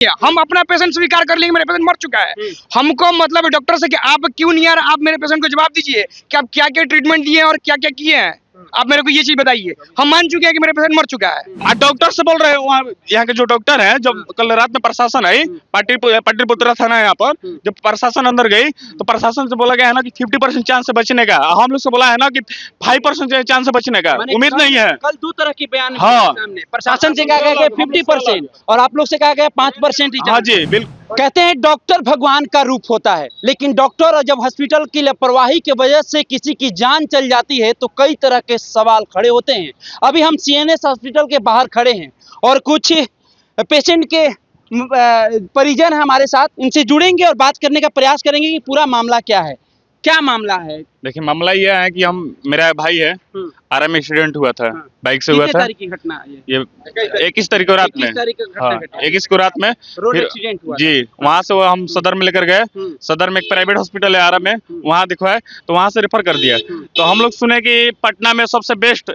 हम अपना पेशेंट स्वीकार कर लेंगे, मेरा पेशेंट मर चुका है। हमको मतलब डॉक्टर से कि आप क्यों नहीं आ रहा, आप मेरे पेशेंट को जवाब दीजिए कि आप क्या क्या ट्रीटमेंट दिए और क्या क्या किए हैं, आप मेरे को ये चीज बताइए। हम मान चुके हैं कि मेरा पेशेंट मर चुका है। डॉक्टर से बोल रहे हैं, वहाँ यहाँ के जो डॉक्टर है, जब कल रात में प्रशासन आई, पाटलिपुत्रा थाना यहाँ पर जब प्रशासन अंदर गई तो प्रशासन से बोला गया है ना कि 50% चांस है बचने का। हम लोग से बोला है ना कि 5% चांस है बचने का, उम्मीद नहीं है। कल दो तरह की बयान हाँ। सामने प्रशासन से कहा गया 50% और आप लोग से कहा गया 5% ही। हाँ जी बिल्कुल। कहते हैं डॉक्टर भगवान का रूप होता है, लेकिन डॉक्टर जब हॉस्पिटल की लापरवाही की वजह से किसी की जान चल जाती है तो कई तरह के सवाल खड़े होते हैं। अभी हम सीएनएस हॉस्पिटल के बाहर खड़े हैं और कुछ पेशेंट के परिजन हैं हमारे साथ, उनसे जुड़ेंगे और बात करने का प्रयास करेंगे कि पूरा मामला क्या है। क्या मामला है? देखिए मामला यह है कि मेरा भाई है, आराम एक्सीडेंट हुआ था, बाइक से हुआ था। तारीख की घटना ये 21 तारीख को रात में। 21 को रात में रोड एक्सीडेंट हुआ जी। वहाँ से वो हम सदर में लेकर गए। सदर में एक प्राइवेट हॉस्पिटल है आराम में, वहाँ दिखवाए तो वहाँ से रेफर कर दिया। तो हम लोग सुने कि पटना में सबसे बेस्ट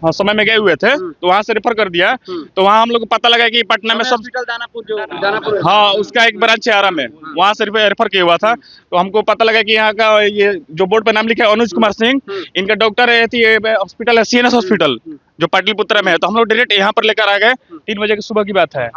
समय में गए हुए थे, तो वहाँ से रेफर कर दिया। तो वहाँ हम लोग को पता लगा कि पटना में सब दानापुर हाँ उसका एक ब्रांच है आराम में, वहाँ से रेफर किया हुआ था। तो हमको पता लगा कि यहाँ का ये जो बोर्ड पर नाम लिखा है अनुज कुमार सिंह, इनका डॉक्टर है हॉस्पिटल है सीएनएस हॉस्पिटल जो पाटलिपुत्रा में है। तो हम लोग डायरेक्ट यहाँ पर लेकर आ गए। 3 बजे की सुबह की बात है।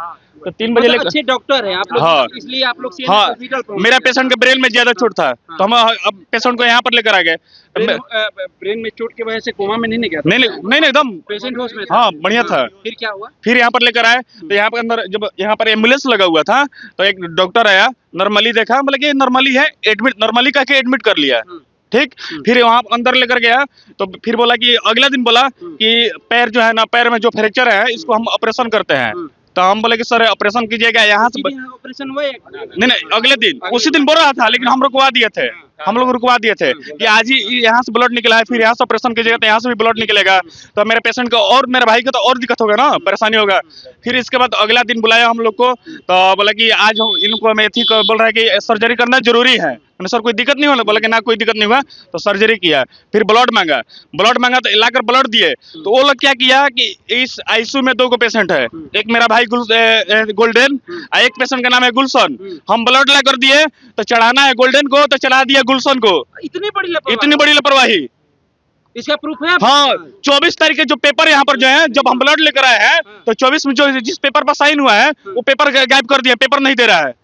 तो 3 बजे अच्छे डॉक्टर हैं आप लोग। हाँ। इसलिए आप लोग हाँ, मेरा पेशेंट के ब्रेन में ज्यादा चोट था, तो हम अब पेशेंट को यहाँ पर लेकर आ गए। ब्रेन में चोट की वजह से कोमा में नहीं गया? नहीं एकदम पेशेंट होश में था। हाँ बढ़िया था। फिर क्या हुआ? फिर यहाँ पर लेकर आए तो यहाँ पर अंदर जब यहाँ पर एम्बुलेंस लगा हुआ था तो एक डॉक्टर आया, नॉर्मली देखा, मतलब कि नॉर्मली है, एडमिट नॉर्मली कह के एडमिट कर लिया। ठीक। फिर वहाँ अंदर लेकर गया तो फिर बोला कि अगला दिन बोला कि पैर जो है ना, पैर में जो फ्रैक्चर है इसको हम ऑपरेशन करते हैं। तो हम बोले कि सर ऑपरेशन कीजिएगा यहाँ से। ऑपरेशन हुआ? नहीं अगले दिन, उसी दिन बोल रहा था, लेकिन हम रुकवा दिए थे। हम लोग रुकवा दिए थे कि आज ही यहाँ से ब्लड निकला है, फिर यहाँ से ऑपरेशन कीजिएगा तो यहाँ से भी ब्लड निकलेगा। तो मेरे पेशेंट को और मेरे भाई को तो और दिक्कत होगा ना, परेशानी होगा। फिर इसके बाद अगला दिन बुलाया हम लोग को, तो बोला कि आज इनको मेथी को बोल रहा है कि सर्जरी करना जरूरी है। मैंने सर कोई दिक्कत नहीं होगा, बोला कि ना कोई दिक्कत नहीं हुआ। तो सर्जरी किया, फिर ब्लड मांगा तो लाकर ब्लड दिए। तो वो लोग क्या किया कि इस आईसीयू में 2 पेशेंट है, एक मेरा भाई गोल्डन, एक पेशेंट का नाम है गुलशन। हम ब्लड ला कर दिए तो चढ़ाना है गोल्डन को, तो चढ़ा दिया गुलशन को। इतनी बड़ी लापरवाही। इसका प्रूफ है? हाँ, 24 तारीख के जो पेपर यहाँ पर जो है, जब हम ब्लड लेकर आए हैं तो 24 में जो जिस पेपर पर साइन हुआ है वो पेपर गायब कर दिया, पेपर नहीं दे रहा है।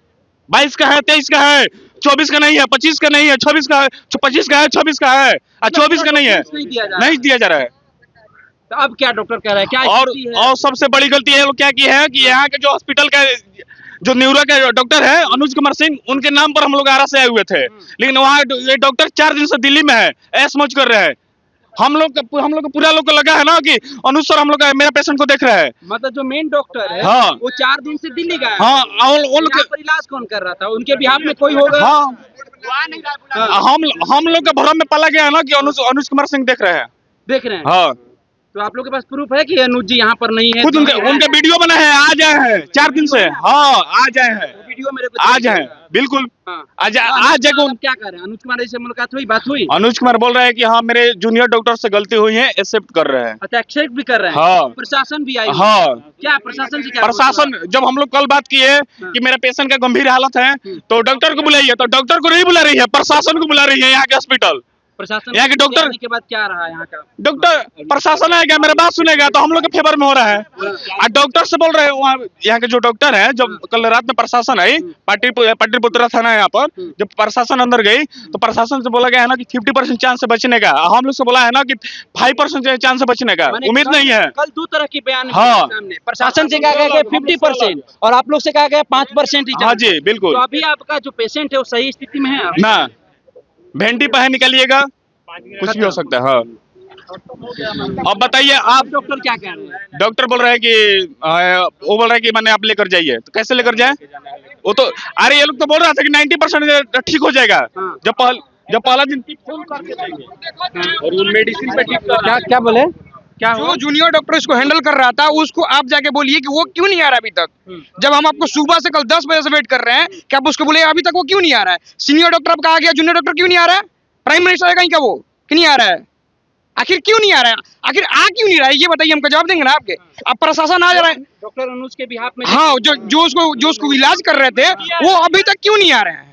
22 का है, 23 का है, 24 का नहीं है, 25 का नहीं है, 26 का है, 25 का है, 26 का है, 24 का नहीं है, नहीं दिया जा रहा है। तो अब क्या डॉक्टर कह रहा है? क्या और सबसे बड़ी गलती है क्या की है कि यहाँ के जो हॉस्पिटल का जो न्यूरो के डॉक्टर है अनुज कुमार सिंह, उनके नाम पर हम लोग आरा से आए हुए थे, लेकिन वहाँ ये डॉक्टर 4 दिन से दिल्ली में है, ऐश मौज कर रहे हैं। हम लोग को पूरा लोग को लगा है ना कि अनुज सर हम लोग मेरा पेशेंट को देख रहे हैं। मतलब जो मेन डॉक्टर है हाँ। वो 4 दिन से दिल्ली गया है। हाँ, और इलाज कौन कर रहा था? उनके बिहाफ में कोई होगा? हाँ, हम लोग के भरम में पाला गया है ना कि अनुज कुमार सिंह देख रहे हैं। हाँ। तो आप लोग के पास प्रूफ है कि अनुज जी यहाँ पर नहीं है? खुद उनके वीडियो बना है, आ जाए हैं 4 दिन से। हाँ आ जाए हैं, वीडियो मेरे को आ जाए बिल्कुल। आज क्या कर रहे हैं? अनुज कुमार से मुलाकात हुई, बात हुई? अनुज कुमार बोल रहे हैं कि हाँ मेरे जूनियर डॉक्टर से गलती हुई है, एक्सेप्ट कर रहे हैं। अच्छा, एक्सेप्ट भी कर रहे हैं? हाँ। प्रशासन भी आई? हाँ। क्या प्रशासन से? प्रशासन जब हम लोग कल बात किए कि मेरा पेशेंट का गंभीर हालत है तो डॉक्टर को बुलाइए, तो डॉक्टर को नहीं बुला रही है, प्रशासन को बुला रही है यहाँ के हॉस्पिटल। प्रशासन यहाँ के डॉक्टर के बाद क्या रहा यहाँ का? डॉक्टर प्रशासन आएगा, मेरा बात सुनेगा तो हम लोग के फेवर में हो रहा है। और डॉक्टर से बोल रहे हैं, वहाँ यहाँ के जो डॉक्टर है, जब कल रात में प्रशासन आई, पाटलिपुत्रा थाना यहाँ पर जब प्रशासन अंदर गई तो प्रशासन से बोला गया है ना कि 50% चांस है बचने का। हम लोग से बोला है ना कि 5% चांस है बचने का, उम्मीद नहीं है। कल 2 तरह की बयान हाँ। सामने प्रशासन से कहा गया 50% और आप लोग से कहा गया 5% ही। हाँ जी बिल्कुल। तो अभी आपका जो पेशेंट है वो सही स्थिति में है ना? भेंटी पहले निकालिएगा, कुछ भी हो सकता है। हाँ। अब बताइए आप। डॉक्टर क्या कह रहे हैं? डॉक्टर बोल रहे हैं कि वो बोल रहे हैं कि मैंने आप लेकर जाइए। तो कैसे लेकर जाए? वो तो अरे ये लोग तो बोल रहा था कि 90% ठीक हो जाएगा। जब पहला दिन और वो मेडिसिन पे ठीक कर क्या बोले? क्या जो जूनियर डॉक्टर इसको हैंडल कर रहा था उसको आप जाके बोलिए कि वो क्यों नहीं आ रहा अभी तक, जब हम आपको सुबह से कल 10 बजे से वेट कर रहे हैं कि आप उसको बोले अभी तक वो क्यों नहीं आ रहा है। सीनियर डॉक्टर आपका आ गया, जूनियर डॉक्टर क्यों नहीं आ रहा है? प्राइम मिनिस्टर है कहीं का वो कि नहीं आ रहा है? आखिर क्यों नहीं आ रहा है? आखिर आ क्यों नहीं रहा है? ये बताइए, हमको जवाब देंगे ना आपके। अब प्रशासन आ जा रहा है। डॉक्टर अनुज के बिहाफ में हाँ, जो उसको इलाज कर रहे थे वो अभी तक क्यों नहीं आ रहे हैं?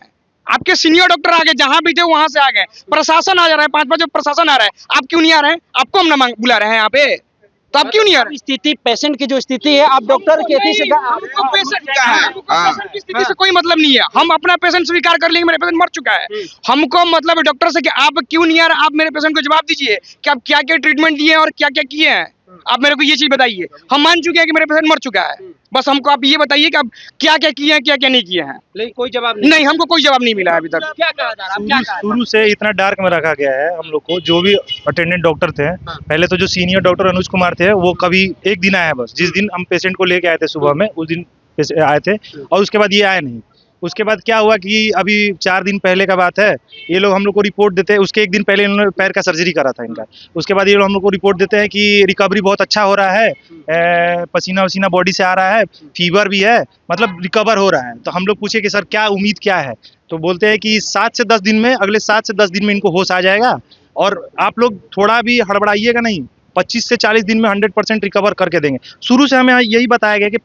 आपके सीनियर डॉक्टर आ गए, जहां भी थे वहां से आ गए, प्रशासन आ जा रहा है, 5 बजे प्रशासन आ रहा है, आप क्यों नहीं आ रहे हैं? आपको हम ना बुला रहे हैं यहाँ पे, तो आप क्यों नहीं आ रहे हैं? स्थिति, पेशेंट की जो स्थिति है, आप डॉक्टर की स्थिति से हमको पेशेंट का है, पेशेंट की स्थिति से कोई मतलब नहीं है। हम अपना पेशेंट स्वीकार कर लेंगे, मेरा पेशेंट मर चुका है। हमको मतलब डॉक्टर से कि आप क्यों नहीं आ रहे, आप मेरे पेशेंट को जवाब दीजिए कि आप क्या क्या ट्रीटमेंट दिए और क्या क्या किए हैं। आप मेरे को ये चीज बताइए। हम मान चुके हैं कि मेरे पेशेंट मर चुका है, बस हमको आप ये बताइए कि आप क्या क्या किए हैं, क्या क्या नहीं किए हैं। लेकिन कोई जवाब नहीं, हमको कोई जवाब नहीं मिला है अभी तक। क्या कहा जा रहा है? शुरू से इतना डार्क में रखा गया है हम लोग को। जो भी अटेंडेंट डॉक्टर थे, पहले तो जो सीनियर डॉक्टर अनुज कुमार थे, वो कभी एक दिन आए बस, जिस दिन हम पेशेंट को लेके आए थे सुबह में, उस दिन आए थे, और उसके बाद ये आए नहीं। उसके बाद क्या हुआ कि अभी 4 दिन पहले का बात है, ये लोग हम लोग को रिपोर्ट देते हैं, उसके एक दिन पहले इन्होंने पैर का सर्जरी करा था इनका। उसके बाद ये लोग हम लोग को रिपोर्ट देते हैं कि रिकवरी बहुत अच्छा हो रहा है, पसीना वसीना बॉडी से आ रहा है, फीवर भी है, मतलब रिकवर हो रहा है। तो हम लोग पूछे कि सर क्या उम्मीद क्या है, तो बोलते हैं कि 7 से 10 दिन में, अगले 7 से 10 दिन में इनको होश आ जाएगा, और आप लोग थोड़ा भी हड़बड़ाइएगा नहीं, 25 से 40 दिन में 100% रिकवर करके देंगे। शुरू से हमें यही बताया गया कि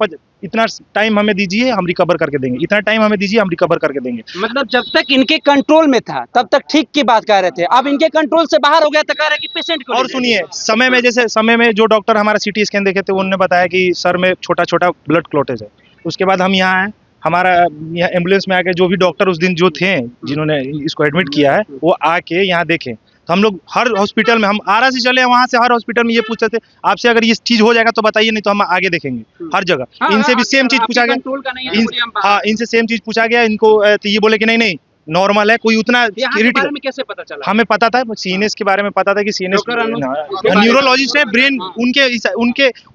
इतना टाइम हमें दीजिए, हम रिकवर करके देंगे, इतना टाइम हमें दीजिए, हम रिकवर करके देंगे। मतलब जब तक इनके कंट्रोल में था तब तक ठीक की बात कह रहे थे, अब इनके कंट्रोल से बाहर हो गया तो कह रहे कि पेशेंट को। और सुनिए, समय में जो डॉक्टर हमारा सीटी स्कैन देखे थे, उन्होंने बताया कि सर में छोटा छोटा ब्लड क्लॉटेज है। उसके बाद हम यहाँ आए, हमारा यहाँ एम्बुलेंस में आके जो भी डॉक्टर उस दिन जो थे जिन्होंने इसको एडमिट किया है, वो आके यहाँ देखे। तो हम लोग हर हॉस्पिटल में, हम आरा से चले वहाँ से, हर हॉस्पिटल में ये पूछते थे आपसे, अगर ये चीज हो जाएगा तो बताइए, नहीं तो हम आगे देखेंगे। हर जगह इनसे भी सेम चीज पूछा गया, हाँ इनसे सेम चीज पूछा गया इनको, तो ये बोले कि नहीं नहीं नॉर्मल है, कोई उतना बारे में कैसे पता चला? हमें पता था, सीएनएस के बारे में पता था कि सीएनएस न्यूरोलॉजिस्ट है, ब्रेन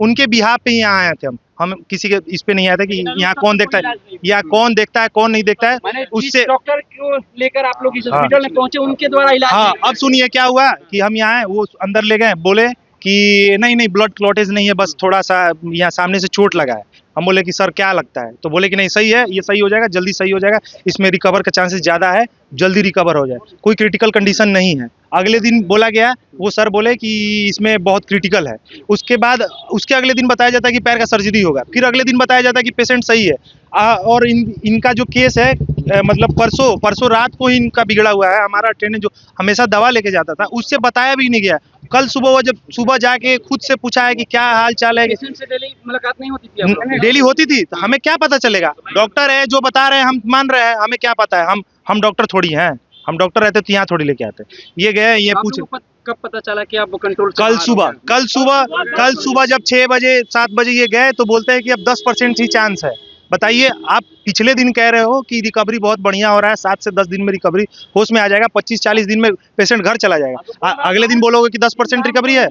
उनके बिहाफ पे यहाँ आए थे। हम किसी के इस पे नहीं आया था कि यहाँ कौन देखता है या कौन देखता है कौन नहीं देखता है। उससे डॉक्टर को लेकर आप लोग इस हॉस्पिटल में पहुंचे, उनके द्वारा इलाज। हाँ, अब सुनिए क्या हुआ कि हम यहाँ आए, वो अंदर ले गए, बोले कि नहीं नहीं ब्लड क्लॉटेज नहीं है, बस थोड़ा सा यहाँ सामने से चोट लगा है। हम बोले कि सर क्या लगता है, तो बोले कि नहीं सही है, ये सही हो जाएगा, जल्दी सही हो जाएगा, इसमें रिकवर का चांसेस ज़्यादा है, जल्दी रिकवर हो जाए, कोई क्रिटिकल कंडीशन नहीं है। अगले दिन बोला गया, वो सर बोले कि इसमें बहुत क्रिटिकल है। उसके बाद उसके अगले दिन बताया जाता है कि पैर का सर्जरी होगा, फिर अगले दिन बताया जाता है कि पेशेंट सही है। और इनका जो केस है, मतलब परसों रात को ही इनका बिगड़ा हुआ है। हमारा अटेंडेंट जो हमेशा दवा लेके जाता था, उससे बताया भी नहीं गया। कल सुबह वो जब सुबह जाके खुद से पूछा है कि क्या हाल चाल है, पेशेंट से डेली मुलाकात नहीं होती थी? डेली होती थी, तो हमें क्या पता चलेगा? डॉक्टर है जो बता रहे हैं, हम मान रहे हैं, हमें क्या पता है? हम डॉक्टर थोड़ी हैं, हम डॉक्टर रहते तो यहाँ थोड़ी लेके आते। ये गए, ये पूछे कब पता चला कि आप कंट्रोल? कल सुबह जब 6 बजे 7 बजे ये गए, तो बोलते हैं कि अब 10% ही चांस है। बताइए, आप पिछले दिन कह रहे हो कि रिकवरी बहुत बढ़िया हो रहा है, 7 से 10 दिन में रिकवरी होश में आ जाएगा, 25-40 दिन में पेशेंट घर चला जाएगा। अगले दिन बोलोगे कि 10% रिकवरी है।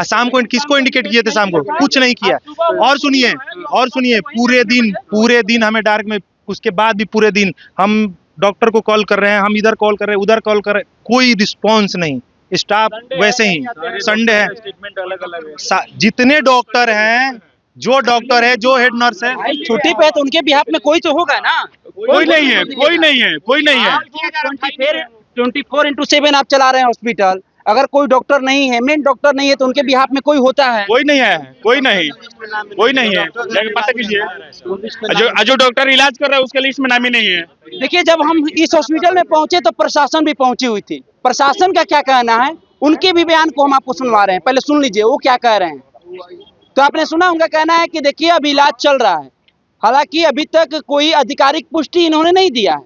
शाम को किसको इंडिकेट किए थे? शाम को कुछ नहीं किया। और सुनिए पूरे दिन हमें डार्क में, उसके बाद भी पूरे दिन हम डॉक्टर को कॉल कर रहे हैं, हम इधर कॉल कर रहे हैं, उधर कॉल कर रहे हैं, कोई रिस्पॉन्स नहीं। स्टाफ वैसे ही, संडे है, जितने डॉक्टर हैं, जो डॉक्टर है, जो हेड नर्स है, छुट्टी पे है, तो उनके बिहाफ में कोई तो होगा ना? कोई नहीं है। 24/7 आप चला रहे हैं हॉस्पिटल, अगर कोई डॉक्टर नहीं है, मेन डॉक्टर नहीं है, तो उनके बिहाफ में कोई होता है? कोई नहीं है। जाके पता कीजिए, जो डॉक्टर इलाज कर रहा है उसके लिस्ट में नाम ही नहीं है। देखिए, जब हम इस हॉस्पिटल में पहुंचे तो प्रशासन भी पहुंची हुई थी। प्रशासन का क्या कहना है, उनके भी बयान को हम आपको सुनवा रहे हैं, पहले सुन लीजिए वो क्या कह रहे हैं। तो आपने सुना, उनका कहना है कि देखिए अभी इलाज चल रहा है, हालांकि अभी तक कोई आधिकारिक पुष्टि इन्होंने नहीं दिया है,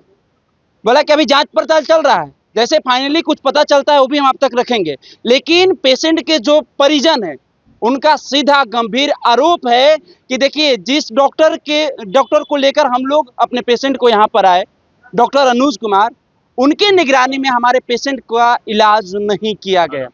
बोला कि अभी जांच पड़ताल चल रहा है, जैसे फाइनली कुछ पता चलता है वो भी हम आप तक रखेंगे। लेकिन पेशेंट के जो परिजन है, उनका सीधा गंभीर आरोप है कि देखिए, जिस डॉक्टर को लेकर हम लोग अपने पेशेंट को यहाँ पर आए, डॉक्टर अनुज कुमार, उनके निगरानी में हमारे पेशेंट का इलाज नहीं किया गया।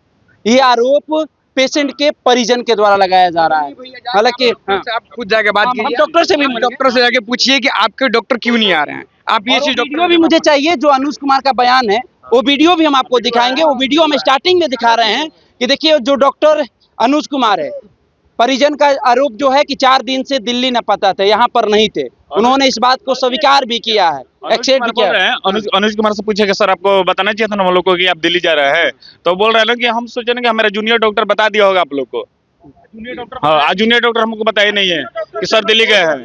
ये आरोप पेशेंट के परिजन के द्वारा लगाया जा रहा है। हालांकि आप खुद जाके बात कीजिए, डॉक्टर से जाके पूछिए कि आपके डॉक्टर क्यों नहीं आ रहे हैं। आप ये चीज वीडियो भी मुझे चाहिए, जो अनुज कुमार का बयान है, वो वीडियो भी हम आपको दिखाएंगे। वो वीडियो हम स्टार्टिंग में दिखा रहे हैं कि देखिए, जो डॉक्टर अनुज कुमार है, परिजन का आरोप जो है कि 4 दिन से दिल्ली न पता थे, यहाँ पर नहीं थे। उन्होंने इस बात को स्वीकार भी किया है, एक्सेप्ट भी किया है। अनुज कुमार से पूछे कि सर आपको बताना चाहिए था ना हम लोग को कि आप दिल्ली जा रहे हैं, तो बोल रहे हैं ना कि हम सोचे ना कि हमारा जूनियर डॉक्टर बता दिया होगा आप लोग को। हाँ, आज जूनियर डॉक्टर हमको बताया नहीं है कि सर दिल्ली गए हैं।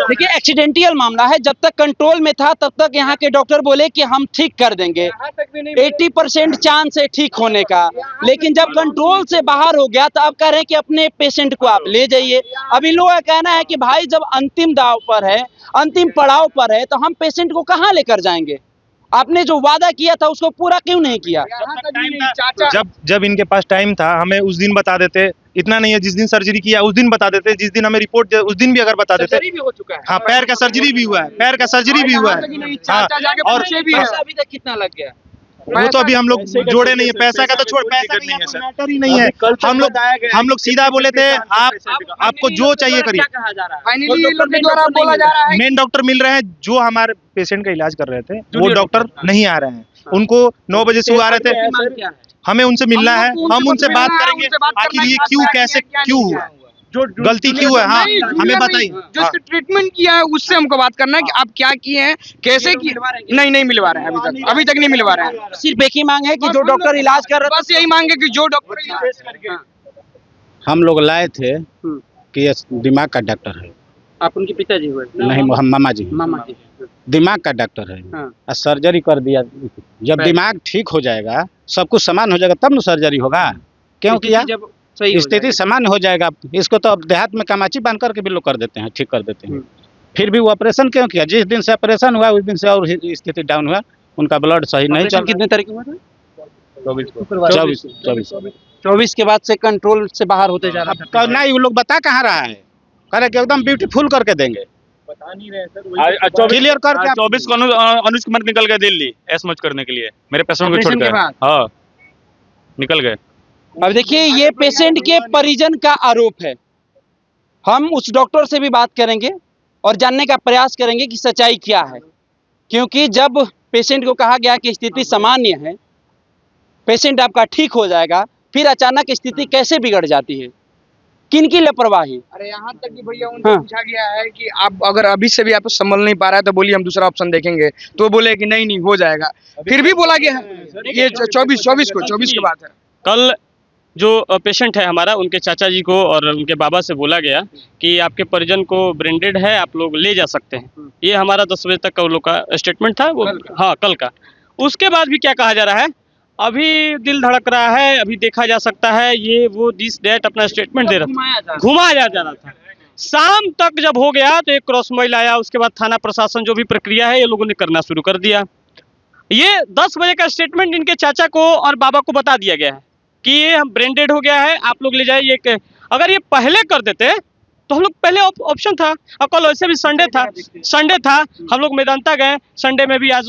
देखिए एक्सीडेंटियल मामला है, जब तक कंट्रोल में था तब तक यहाँ के डॉक्टर बोले कि हम ठीक कर देंगे, 80% चांस है ठीक होने का। लेकिन जब कंट्रोल से बाहर हो गया तो अब कह रहे हैं कि अपने पेशेंट को आप ले जाइए। अब इन लोगों का कहना है कि भाई जब अंतिम दाव पर है, अंतिम पड़ाव पर है, तो हम पेशेंट को कहाँ लेकर जाएंगे? आपने जो वादा किया था उसको पूरा क्यों नहीं किया? जब इनके पास टाइम था हमें उस दिन बता देते, इतना नहीं है जिस दिन सर्जरी किया उस दिन बता देते, जिस दिन हमें रिपोर्ट उस दिन भी अगर बता देते। भी हो चुका है। हाँ, पैर का सर्जरी भी हुआ है, पैर का सर्जरी भी हुआ है। हाँ, और पैसा अभी तक कितना लग गया? वो तो अभी हम लोग जोड़े नहीं है, पैसा का तो छोड़, पैसा का यहाँ मैटर ही नहीं है। हम लोग सीधा बोले थे आपको जो चाहिए करिए। फाइनली इन लोग के द्वारा बोला जा रहा है मेन डॉक्टर मिल रहे हैं जो हमारे पेशेंट का इलाज कर रहे थे, वो डॉक्टर नहीं आ रहे हैं। उनको 9 बजे से आ रहे थे, हमें उनसे मिलना है, हम उनसे बात करेंगे आखिर ये क्यों, कैसे, क्यों हुआ, जो गलती क्यों है। हाँ, हमें बताइए। जो ट्रीटमेंट किया है उससे हमको बात करना है कि आप क्या किए हैं, कैसे किए। नहीं मिलवा रहे हैं, अभी तक नहीं मिलवा रहे हैं। सिर्फ एक ही मांग है कि जो डॉक्टर इलाज कर रहे बस यही मांगे कि जो डॉक्टर हम लोग लाए थे कि ये दिमाग का डॉक्टर है। आप उनके पिताजी हुए? नहीं, हम मामा जी मामा जी। दिमाग का डॉक्टर है। हाँ। और सर्जरी कर दिया। जब दिमाग ठीक हो जाएगा, सब कुछ समान हो जाएगा, तब न सर्जरी होगा। क्यों किया? जब सही स्थिति सामान्य हो जाएगा। इसको तो अब देहात में कमाची बांध करके भी लोग कर देते हैं, ठीक कर देते हैं। फिर भी वो ऑपरेशन क्यों किया? जिस दिन से ऑपरेशन हुआ उस दिन से और स्थिति डाउन हुआ, उनका ब्लड सही नहीं चल। कितने तारीख हुआ था? 24 के बाद से कंट्रोल से बाहर होते जा रहा था। नहीं, वो लोग बता कहाँ रहा है, कह रहे कि एकदम ब्यूटीफुल करके देंगे, क्लियर करके। 24 को अनुज कुमार निकल गए दिल्ली एसमच करने के लिए, मेरे पेशेंट को छोड़कर। हाँ, निकल गए। अब देखिए ये पेशेंट के परिजन का आरोप है। हम उस डॉक्टर से भी बात करेंगे और जानने का प्रयास करेंगे कि सच्चाई क्या है, क्योंकि जब पेशेंट को कहा गया कि स्थिति सामान्य है, पेशेंट आपका ठीक हो जाएगा, फिर अचानक स्थिति कैसे बिगड़ जाती है? किनकी लापरवाही? अरे यहाँ तक कि भैया उनसे पूछा गया है कि आप अगर अभी से भी आप संभल नहीं पा रहा है तो बोलिए हम दूसरा ऑप्शन देखेंगे, तो बोले कि नहीं हो जाएगा। फिर भी बोला गया है ये 24 की बात है। कल जो पेशेंट है हमारा, उनके चाचा जी को और उनके बाबा से बोला गया कि आपके परिजन को ब्रेंडेड है, आप लोग ले जा सकते हैं। ये हमारा 10 बजे तक का उन लोग का स्टेटमेंट था वो। हाँ, कल का। उसके बाद भी क्या कहा जा रहा है, अभी दिल धड़क रहा है, अभी देखा जा सकता है, ये वो दिस डेट अपना स्टेटमेंट दे रहा था, घुमाया जा रहा था। शाम तक जब हो गया तो एक क्रॉस मेल आया, उसके बाद थाना प्रशासन जो भी प्रक्रिया है ये लोगों ने करना शुरू कर दिया। ये 10 बजे का स्टेटमेंट इनके चाचा को और बाबा को बता दिया गया है कि ये हम ब्रेंडेड हो गया है, आप लोग ले जाइए। अगर ये पहले कर देते तो हम लोग पहले ऑप्शन था। और कल वैसे भी संडे था, हम लोग मेदांता गए, संडे में भी आज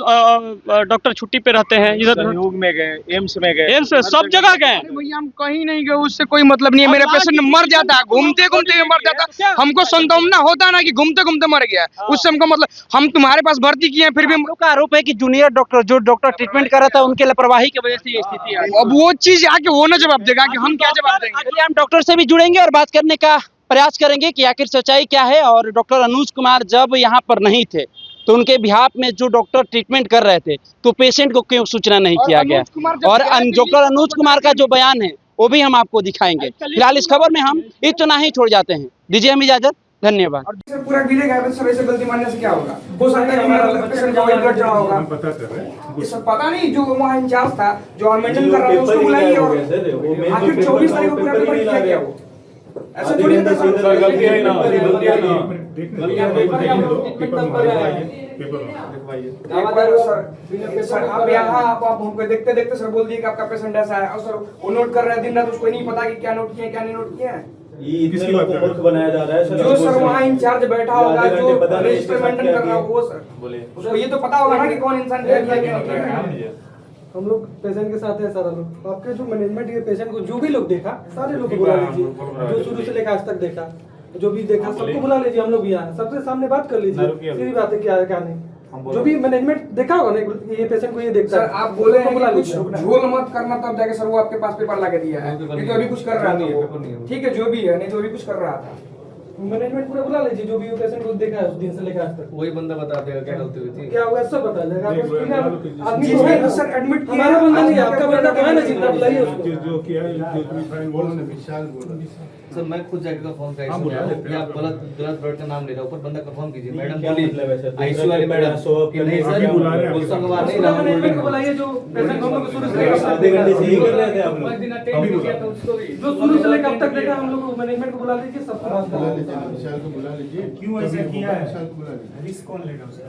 डॉक्टर छुट्टी पे रहते हैं, इधर योग में गए, एम्स में गए, एम्स में सब जगह गए। भैया हम कहीं नहीं गए, उससे कोई मतलब नहीं है। मेरे पेशेंट मर जाता, घूमते घूमते मर जाता। हमको संतोषना होता ना कि घूमते घूमते मर गया, उससे हमको मतलब, हम तुम्हारे पास भर्ती किए हैं फिर भी। हम लोग का आरोप है कि जूनियर डॉक्टर जो डॉक्टर ट्रीटमेंट कर रहा था उनके लापरवाही की वजह से ये स्थिति आई। अब वो चीज आके वो ना जवाब देगा कि हम क्या जवाब देंगे। चलिए हम डॉक्टर से भी जुड़ेंगे और बात करने का प्रयास करेंगे कि आखिर सच्चाई क्या है। और डॉक्टर अनुज कुमार जब यहाँ पर नहीं थे तो उनके बिहाफ में जो डॉक्टर ट्रीटमेंट कर रहे थे तो पेशेंट को क्यों सूचना नहीं किया गया। और डॉक्टर अनुज कुमार का जो बयान है वो भी हम आपको दिखाएंगे। फिलहाल इस खबर में हम इतना ही छोड़ जाते हैं। दीजिए हम इजाजत, धन्यवाद। पूरा डिले गया, सब ऐसे गलती मानने से क्या होगा? हो सकता है कि मेरा पेशेंट का वेट घट रहा होगा, ये सब पता नहीं। जो वहाँ इंचार्ज था, जो मेंटेन कर रहा था, उसको बुलाइए। और आखिर 24 तारीख को पूरा पेपर किया गया, वो ऐसा थोड़ी होता है। गलती है ना, सर आप यहाँ आप हमको देखते देखते सर बोल दिए कि आपका पेशेंट ऐसा है, और सर वो नोट कर रहे हैं दिन रात, उसको नहीं पता कि क्या नोट किए क्या नहीं नोट किए हैं। किसकी बात मूर्ख बनाया जा रहा है? जो सर वहाँ इंचार्ज बैठा होगा, जो रजिस्टर मेंटेन कर रहा होगा, वो सर उसको ये तो पता होगा ना कि कौन इंसान क्या किया क्या नहीं किया। हम लोग पेशेंट के साथ है सारा लोग। आपके जो मैनेजमेंट के पेशेंट को जो भी लोग देखा, सारे लोग को बुला लीजिए, जो शुरू से लेकर आज तक देखा, जो भी देखा सबको बुला लीजिए। हम लोग भी यहाँ सबसे सामने बात कर लीजिए, सीधी बात है क्या है क्या नहीं। जो भी मैनेजमेंट देखा होगा ना ये पेशेंट को ये देखता सर है। आप बोले हैं बुला कि कुछ लीजिए। झोल मत करना, तब जाके सर वो आपके पास पेपर ला के दिया है, नहीं तो अभी कुछ कर रहा था वो। ठीक है जो भी है, नहीं तो अभी कुछ कर रहा था। मैनेजमेंट पूरा बुला लीजिए जो भी पेशेंट को देखा है उस दिन से लेकर आज तक। वही बंदा बता देगा क्या गलती हुई थी। क्या हुआ सब बता देगा। आदमी जी तो है तो ना सर एडमिट किया हमारा है। बंदा नहीं है, आपका बंदा तो है ना जिंदा, बुलाइए उसको। जो किया है, जो तुम्हें फाइन बोलो ना, विशाल बोलो। सर मैं खुद जाके कंफर्म कर हाँ, बुला लेते हैं। आप गलत ब्लड का नाम ले रहे हो, ऊपर बंदा कंफर्म कीजिए। मैडम क्या बोली मतलब है सर? आईसीयू वाली मैडम कि नहीं आप ही बुला रहे सर हैं, गुलशन कुमार नहीं पूरा राहुल मैनेजमेंट को गोल्डन। बुलाइए जो पेशेंट हम लोग को शुरू से लेकर अब आधे तक घंटे से यही देखा कर रहे थे आप लोग। अभी बुला जो शुरू से लेकर अब तक देखा हम लोग को मैनेजमेंट को बुला लीजिए सबको बात बुला करा लीजिए, विशाल को बुला लीजिए। क्यों ऐसा किया है? विशाल को बुला लीजिए। रिस्क कौन लेगा उसका?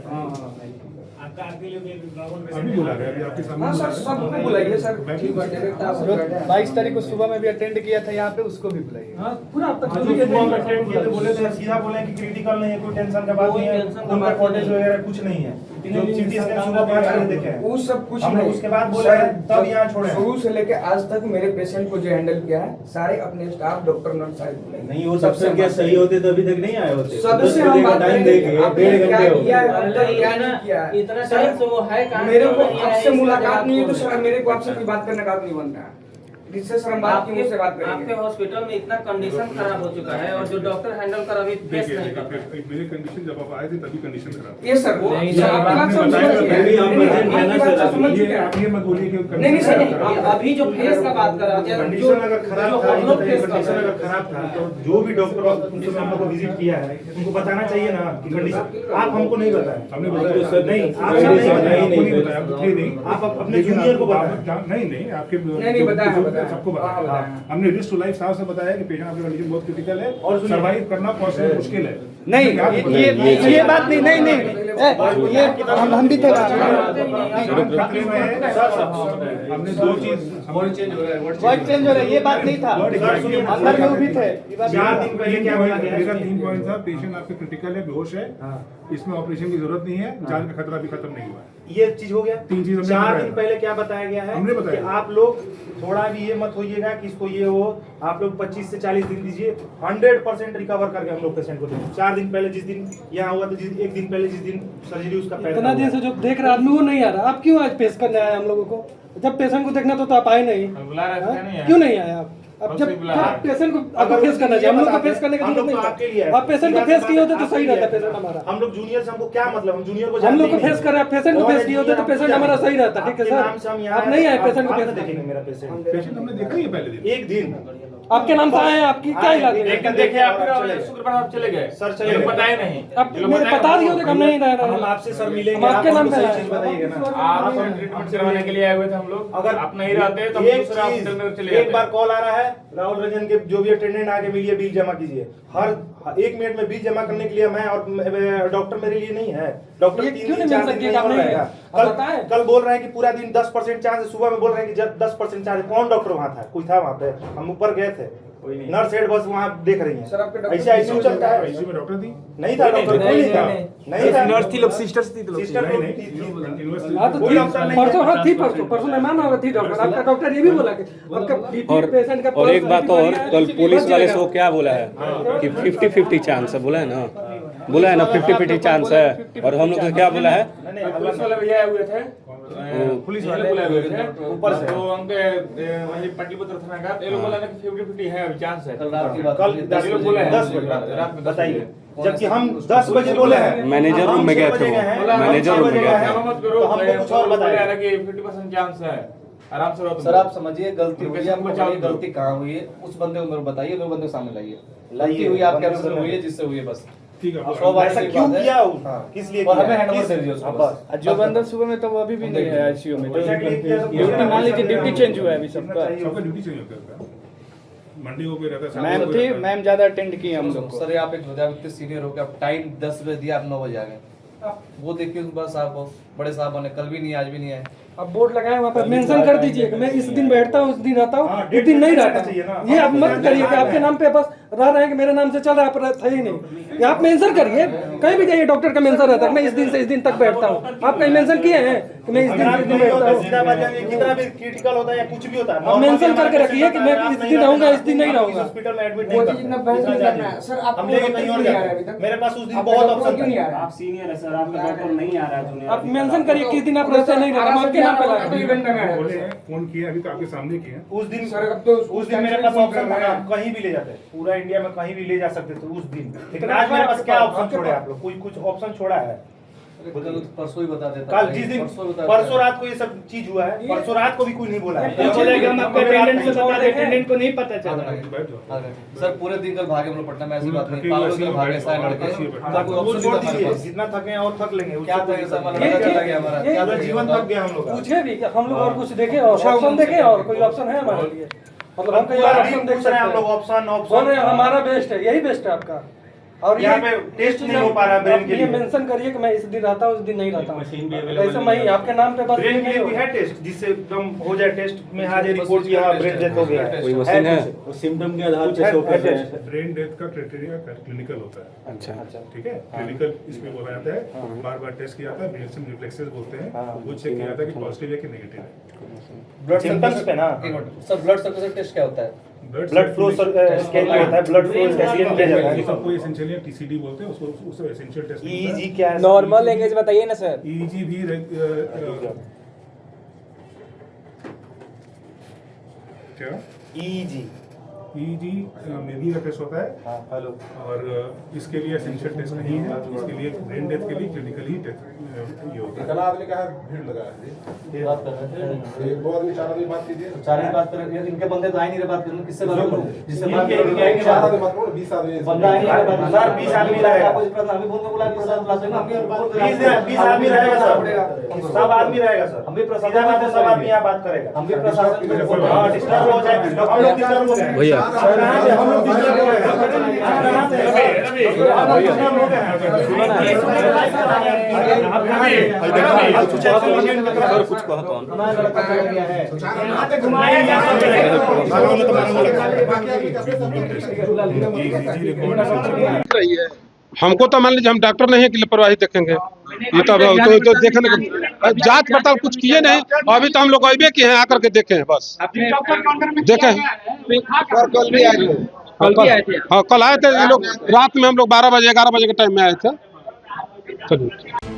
आपका अकेले में अभी बुला रहे हैं, अभी आपके सामने हाँ सर सबको बुलाइए सर। ठीक है डायरेक्ट आप जो 22 तारीख को सुबह में भी अटेंड किया था यहाँ पे, उसको भी बुलाइए। हाँ पूरा अब तक जो जो भी सुबह में है अटेंड किए थे बोले थे, सीधा बोले कि क्रिटिकल नहीं है, कोई टेंशन का बात कोई नहीं है, टेंशन का उनका बात कॉटेज नहीं है। वगैरह कुछ नहीं है। जो सिटी स्कैन सुबह 5 बजे देखे हैं, वो सब कुछ हमने नहीं। उसके बाद बोला है, सर, तब यहाँ छोड़े हैं। शुरू से लेके आज तक मेरे पेशेंट को जो हैंडल किया है सारे अपने स्टाफ डॉक्टर नर्स सारे बुलाए। नहीं वो सबसे क्या सही होते तो अभी तक नहीं आए होते। सबसे हम बात टाइम करेंगे देके आपने 1.5 क्या घंटे हो किया गए। है, अब तक क्या नहीं किया है। इतना सर, टाइम तो वो है कहाँ? मेरे को नहीं है, आपसे इसलिए मुलाकात आपको नहीं है तो बोला। सर मेरे को आपसे कोई बात करने का नहीं बन रहा है। जिससे सर हम बात की मुझसे बात आपके करेंगे। हॉस्पिटल में इतना कंडीशन खराब हो चुका है और जो डॉक्टर हैंडल कर अभी फेस नहीं कर रहा है। मेरी कंडीशन जब आप आए थे तभी कंडीशन खराब ये सर वो नहीं, सर, सर, आपकी बात आपने समझ बताया, चुके हैं। पहले ही आप नहीं, नहीं, मर्जेंट है ना आपकी बात सर, समझ ये चुके हैं। आप ये मत बोलिए कि नहीं, नहीं, सर, नहीं, अभी जो फेस का बात कर रहा है कंडीशन अगर खराब जो था, हम लोग फेस कर कंडीशन रहे अगर हैं। खराब था तो जो भी डॉक्टर उनसे हम लोग को विजिट किया है उनको बताना चाहिए ना कि कंडीशन। आप हमको नहीं बताया, हमने बताया सर, नहीं आप नहीं, नहीं सर, बताया, आपको नहीं बताया, आप थे नहीं। आप अपने जूनियर को बताया। नहीं नहीं आपके नहीं, बताया, जो- बताया। सबको हाँ, बताया। बताया। हमने रिस्क टू लाइफ साहब से बताया कि पेशेंट आपकी कंडीशन बहुत क्रिटिकल है और और सुनिए। सर्वाइव करना पॉसिबल मुश्किल है। नहीं आपको बताया। ये बात नहीं नहीं नहीं ये हम भी थे जान खतरे में है। हमने दो चीज वर्ड चेंज हो रहा है, ये बात नहीं था। अंदर में भी थे। 4 दिन पहले क्या बोला गया? मेरा 3 पॉइंट था, पेशेंट आपके क्रिटिकल है, बेहोश है, इसमें ऑपरेशन की जरूरत नहीं है, जान का खतरा भी खत्म नहीं हुआ है। ये चीज हो गया। 3 चीज हमने 4 बताया दिन था। पहले क्या बताया गया है? हमने बताया। कि आप लोग थोड़ा भी ये मत होइएगा कि इसको ये हो, आप लोग 25 से 40 दिन दीजिए, 100% रिकवर करके हम लोग पेशेंट को देंगे। 4 दिन पहले जिस दिन यहाँ हुआ तो एक दिन पहले जिस दिन सर्जरी उसका पैर इतना दिन से जो देख रहा आदमी वो नहीं आ रहा। आप क्यों आज पेश करने आए हम लोगों को? जब पेशेंट को देखना तो आप आए नहीं। हाँ? क्यों नहीं आए आप? अब जब पेशेंट को आपको फेस करना चाहिए, हम लोग को फेस करने की हम जरूरत लोग तो नहीं आपके है। लिए है। आप पेशेंट को फेस किए होते तो सही रहता पेशेंट हमारा। हम लोग जूनियर से हमको क्या मतलब, हम जूनियर को हम लोग को जानते ही फेस कर रहे हैं, पेशेंट को कौन फेस है किए होते तो junior, पेशेंट आपको हमारा जानते सही हैं। रहता। ठीक है आपके नाम से हम सर, यहाँ आप नहीं आए आप- पेशेंट को आप फेस ना करने। देखेंगे मेरा पेशेंट पेशेंट हमने देखा ही है पहले दिन। एक दिन आपके नाम से आए हैं, आपकी क्या इलाज है? देखिए आप शुक्रवार आप चले गए सर, चले गए बताए नहीं। आप मेरे बता दिए होते कि हम नहीं रह रहे हम हैं। आपसे सर मिलेंगे, हम आपके आप नाम हमको पे सही आए चीज बताइएगा ना। आप ट्रीटमेंट करवाने के लिए आए हुए थे हम लोग। अगर आप नहीं रहते तो हम एक दूसरे चीज, हॉस्पिटल में चले एक बार कॉल आ रहा है, राहुल रंजन के जो भी अटेंडेंट आके मिलिए, बिल जमा कीजिए। हर 1 मिनट में बिल जमा करने के लिए मैं और डॉक्टर मेरे लिए नहीं है। डॉक्टर ये 3 क्यों दिन नहीं 4 मिल दिन सकती नहीं कि आप और नहीं रहेगा। है? आप बताएं। कल बोल रहे हैं कि पूरा दिन 10% चार्ज है, सुबह में बोल रहे हैं कि 10% चार्ज है। कौन डॉक्टर वहाँ था? कोई था वहाँ पे? हम ऊपर गए थे, नर्स हेड बस वहाँ देख रही सर, आपके है। डॉक्टर ऐसे आईसीयू चलता है? आईसीयू में डॉक्टर थी? नहीं था डॉक्टर, कोई नहीं था, नहीं था। नर्स थी लोग, सिस्टर्स थी लोग। सिस्टर नहीं लोग नहीं थी। यूनिवर्सिटी हाँ तो कोई थी, डॉक्टर नहीं परसों है। हाँ थी, परसों मेहमान होगा थी डॉक्टर। आपका डॉक्टर ये भी बोला कि आपका बीपी पेशेंट का और एक बात और, कल पुलिस वाले से वो क्या बोला है हाँ। कि 50-50 चांस है, बोला है ना, बोला है ना 50-50 चांस है। और हम लोग से क्या बोला है? पुलिस वाले भैया आए हुए थे, पुलिस वाले बुलाए हुए थे ऊपर से। तो हमके वही पाटलिपुत्र थाना का ये लोग बोला ना कि 50-50 है, अभी चांस है। कल रात की बात कल है। 10 ये लोग बोले हैं। 10 बजे रात में 10 बताइए, बजे। जबकि हम 10 बजे बोले हैं। मैनेजर रूम में गए थे वो, मैनेजर रूम में गए थे। मत करो, तो हमको कुछ और बताया ना कि 50% चांस है, आराम से रहो तुम सर लोग। आप समझिए गलती हुई है, आपको बताइए गलती कहाँ हुई है, उस बंदे को मेरे को बताइए, 2 बंदे को सामने लाइए। गलती हुई आपके बंदे आपसे को हुई है, जिससे हुई है बस। ठीक है सौ बार ऐसा की क्यों बात है। किया? हाँ। किस लिए और किया? हमें हैंडओवर किस- दे दीजिए उसको हाँ, बस। जो बंदा सुबह में तो वो अभी भी नहीं है आईसीयू में। पैसा के लिए किया, ड्यूटी मान लीजिए, ड्यूटी चेंज हुआ है अभी सबका ड्यूटी चेंज होता है। मंडे को कोई रहता है, मैम Saturday को थी, रहता है। मैम ज्यादा अटेंड की हम लोग को। सर आप एक आप इतने सीनियर हो के आप टाइम 10 बजे दिया, आप 9 बजे आ गए। वो देखिए सुबह साहब हो, बड़े साहब बने, कल भी नहीं आज भी नहीं आए। अब बोर्ड लगाए वहाँ पर मेंशन कर दीजिए कि मैं इस दिन बैठता हूँ, उस दिन रहता हूँ, इस दिन नहीं रहता। ये आप मत करिए कि आपके नाम पे बस रह रहे हैं कि मेरे नाम से चल रहा है, आप है ही नहीं। ये आप मेंशन करिए, कहीं भी जाइए डॉक्टर का मेंशन रहता है मैं इस दिन से इस दिन तक बैठता हूँ। आप कहीं मेंशन किए हैं कि मैं इस दिन से इस दिन बैठता हूँ? कितना भी क्रिटिकल होता है या कुछ भी होता है, आप मेंशन करके रखिए कि मैं इस दिन रहूंगा, इस दिन नहीं रहूंगा। हॉस्पिटल में एडमिट नहीं करना। हम लेके कहीं और जाते हैं। मेरे पास उस दिन बहुत ऑप्शन है। आप सीनियर है सर, आपका डॉक्टर नहीं आ रहा है। आप मेंशन करिए किस दिन आप रहते नहीं रहते, हम आपके नाम पे लगा बोले हैं, फोन किए अभी तो आपके सामने किए हैं। उस दिन मेरे पास ऑप्शन था, कहीं भी ले जाते हैं, पूरा इंडिया में कहीं भी ले जा सकते थे उस दिन। लेकिन आज मेरे पास क्या ऑप्शन छोड़े आप लोग? कोई कुछ ऑप्शन छोड़ा है? परसों ही बता देता। कल जिस दिन परसों रात को ये सब चीज हुआ है, परसों रात को भी कोई नहीं बोला है। अटेंडेंट को नहीं पता चला। सर पूरे दिन कल भागे हम लोग पटना में, ऐसी बात नहीं, पागल के भागे सारे लड़के। कोई ऑप्शन छोड़ नहीं था हमारे दीजिए, पास। जितना थके हैं और थक लेंगे। क्या था सर, हमारा लड़का चला गया हमारा, क्या था जीवन थक गया हम लोग का। पूछे भी कि हम लोग और कुछ देखे और ऑप्शन देखे और कोई ऑप्शन है हमारे लिए? मतलब हम कहीं और ऑप्शन देख पूछ रहे हैं हम लोग, सकते हैं। ऑप्शन बोल रहे हैं हमारा बेस्ट है, यही बेस्ट है आपका। और यहाँ पे टेस्ट नहीं हो पा रहा है ब्रेन के लिए। मेंशन करिए कि मैं इस दिन आता हूँ, इस दिन नहीं रहता हूँ। ऐसा नहीं, आपके नाम पे बस ब्रेन के लिए भी है टेस्ट, जिससे एकदम हो जाए टेस्ट में आ जाए रिपोर्ट की हाँ ब्रेन डेथ हो गया है। कोई मशीन है सिम्टम के आधार पे शो कर रहे हैं। ब्रेन डेथ का क्राइटेरिया क्लिनिकल होता है। अच्छा, ठीक है, क्लिनिकल इसमें बोला जाता है, बार बार टेस्ट किया जाता है, ब्रेन स्टेम रिफ्लेक्सेस बोलते हैं, वो चेक किया जाता है कि पॉजिटिव है कि नेगेटिव है। ब्लड सिम्टम्स पे ना सर ब्लड सर्कुलेशन टेस्ट क्या होता है? ब्लड फ्लो स्कैन होता है, ब्लड फ्लो स्कैन किया जाता है। सबको एसेंशियली टीसीडी बोलते हैं, उसको एसेंशियल टेस्ट। ईईजी क्या है? नॉर्मल लैंग्वेज बताइए ना सर। ईईजी भी क्या ईईजी ईईजी मेनली का टेस्ट होता है। हेलो। और इसके लिए एसेंशियल टेस्ट नहीं है, इसके लिए ब्रेन डेथ के लिए क्लिनिकली ये होता है। कल आदमी का भीड़ लगा है, ये बात कर रहे हैं। एक दो आदमी चार आदमी बात कीजिए। चार ही बात कर रहे हैं, इनके बंदे तो आ ही नहीं रहे, बात करूं किससे बात करूं? जिससे बात इनके- करूं क्या चार आदमी मत बोलो, 20 आदमी बंदा आ ही नहीं रहा, बात सर, 20 आदमी रहेगा। आपको इस प्रकार हमें बोल के बुला प्रसाद बुला देंगे, हम भी बात 20 आदमी रहेगा सर, सब आदमी रहेगा सर। हम भी प्रसाद सीधा बात है, सब आदमी यहाँ बात करेगा। हम भी प्रसाद हाँ, डिस्टर्ब हो जाए, हम लोग डिस्टर्ब हो गए भैया हम लोग डिस्टर्ब हो गए। सर कुछ कहा तो हमारा लड़का चला गया है। हमको तो मान लीजिए हम डॉक्टर नहीं है कि लापरवाही देखेंगे। ये तो देखने का जांच पड़ताल कुछ किए नहीं, अभी तो हम लोग अबे किए हैं, आकर के देखे हैं बस, देखे हैं। कल भी आए थे, हाँ कल आए थे ये लोग, रात में हम लोग 12 बजे 11 बजे के टाइम में आए थे। चलिए।